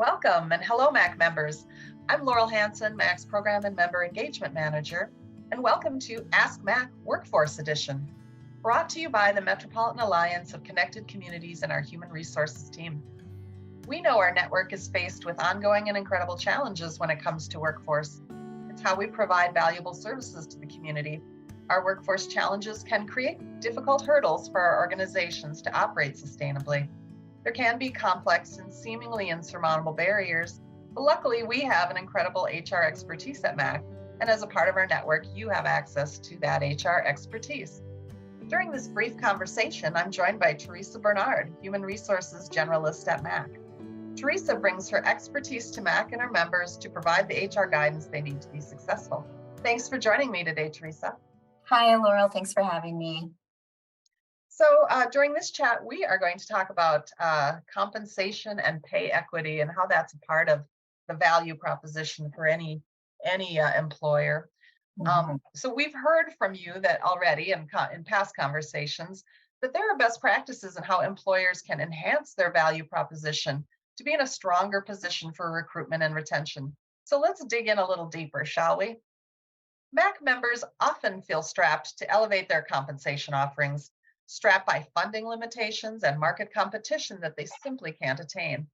Welcome and hello, MACC members. I'm Laurel Hansen, MACC's Program and Member Engagement Manager, and welcome to Ask MACC Workforce Edition, brought to you by the Metropolitan Alliance of Connected Communities and our Human Resources team. We know our network is faced with ongoing and incredible challenges when it comes to workforce. It's how we provide valuable services to the community. Our workforce challenges can create difficult hurdles for our organizations to operate sustainably. There can be complex and seemingly insurmountable barriers, but luckily we have an incredible HR expertise at MACC, and as a part of our network, you have access to that HR expertise. During this brief conversation, I'm joined by Theresa Bernard, Human Resources Generalist at MACC. Theresa brings her expertise to MACC and our members to provide the HR guidance they need to be successful. Thanks for joining me today, Theresa. Hi, Laurel. Thanks for having me. So during this chat, we are going to talk about compensation and pay equity and how that's a part of the value proposition for any employer. So we've heard from you that already in past conversations that there are best practices in how employers can enhance their value proposition to be in a stronger position for recruitment and retention. So let's dig in a little deeper, shall we? MACC members often feel strapped to elevate their compensation offerings, strapped by funding limitations and market competition that they simply can't attain.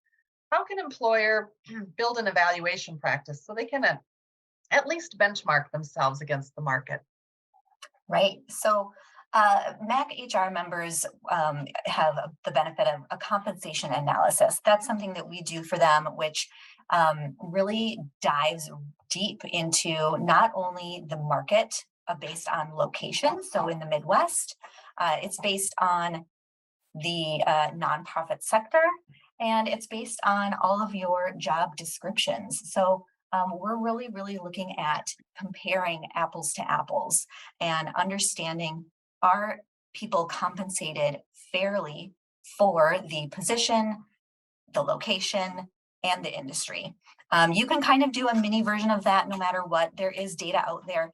How can employer build an evaluation practice so they can at least benchmark themselves against the market? Right. So MACC HR members have the benefit of a compensation analysis. That's something that we do for them, which really dives deep into not only the market based on location. So in the Midwest, it's based on the nonprofit sector, and it's based on all of your job descriptions. So we're really looking at comparing apples to apples and understanding, are people compensated fairly for the position, the location, and the industry. You can kind of do a mini version of that no matter what. There is data out there.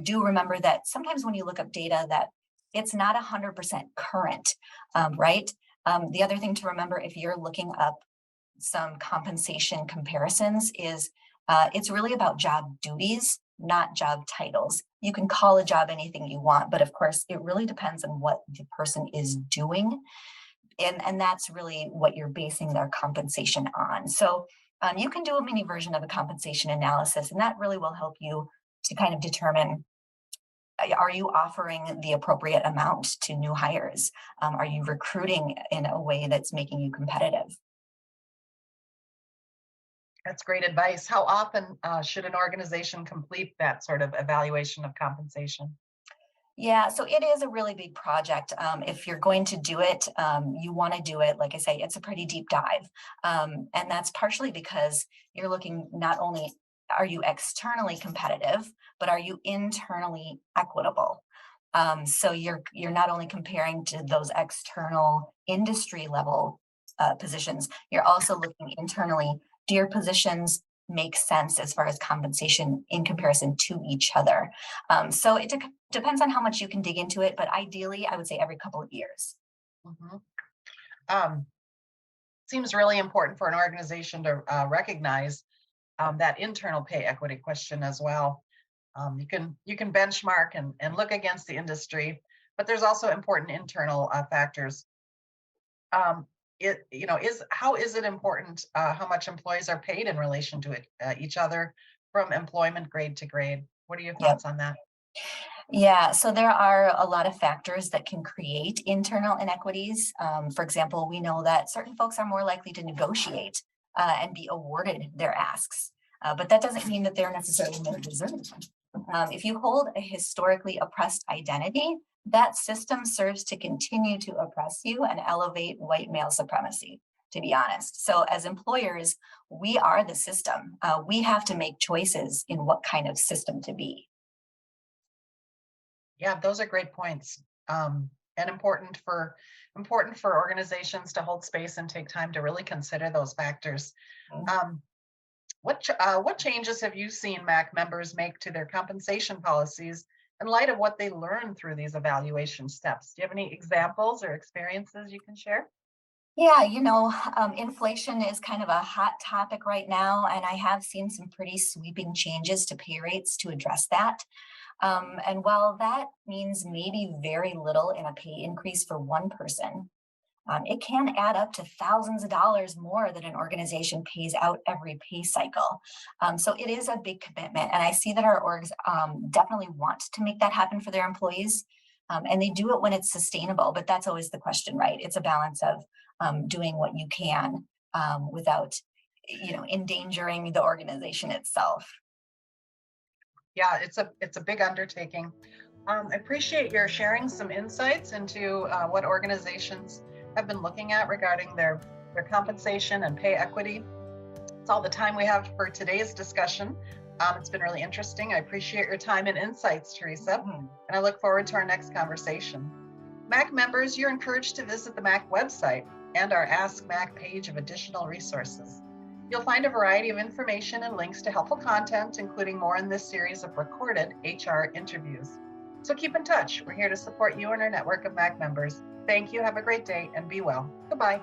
Do remember that sometimes when you look up data that it's not 100% current, right? The other thing to remember if you're looking up some compensation comparisons is it's really about job duties, not job titles. You can call a job anything you want, but of course, it really depends on what the person is doing. And that's really what you're basing their compensation on. So you can do a mini version of a compensation analysis, and that really will help you to kind of determine, are you offering the appropriate amount to new hires? Are you recruiting in a way that's making you competitive? That's great advice. How often should an organization complete that sort of evaluation of compensation? Yeah, so it is a really big project. If you're going to do it, you want to do it, like I say, it's a pretty deep dive. And that's partially because you're looking not only are you externally competitive, but are you internally equitable? So you're not only comparing to those external industry level positions, you're also looking internally. Do your positions make sense as far as compensation in comparison to each other? So it depends on how much you can dig into it, but ideally, I would say every couple of years. Mhm. Seems really important for an organization to recognize that internal pay equity question as well. You can benchmark and look against the industry, but there's also important internal factors. How is it important how much employees are paid in relation to each other from employment grade to grade? What are your Yep. thoughts on that? Yeah, so there are a lot of factors that can create internal inequities. For example, we know that certain folks are more likely to negotiate and be awarded their asks, but that doesn't mean that they're necessarily going to deserve them. If you hold a historically oppressed identity, that system serves to continue to oppress you and elevate white male supremacy, to be honest. So as employers, we are the system. We have to make choices in what kind of system to be. Yeah, those are great points, and important for organizations to hold space and take time to really consider those factors. Um, what changes have you seen MACC members make to their compensation policies in light of what they learned through these evaluation steps? Do you have any examples or experiences you can share? Yeah, inflation is kind of a hot topic right now, and I have seen some pretty sweeping changes to pay rates to address that. And while that means maybe very little in a pay increase for one person, it can add up to thousands of dollars more that an organization pays out every pay cycle. So it is a big commitment. And I see that our orgs definitely want to make that happen for their employees. And they do it when it's sustainable, but that's always the question, right? It's a balance of doing what you can without, endangering the organization itself. Yeah, it's a big undertaking. I appreciate your sharing some insights into what organizations have been looking at regarding their compensation and pay equity. It's all the time we have for today's discussion. It's been really interesting. I appreciate your time and insights, Theresa, and I look forward to our next conversation. MACC members, you're encouraged to visit the MACC website and our Ask MACC page of additional resources. You'll find a variety of information and links to helpful content, including more in this series of recorded HR interviews. So keep in touch. We're here to support you and our network of MACC members. Thank you. Have a great day and be well. Goodbye.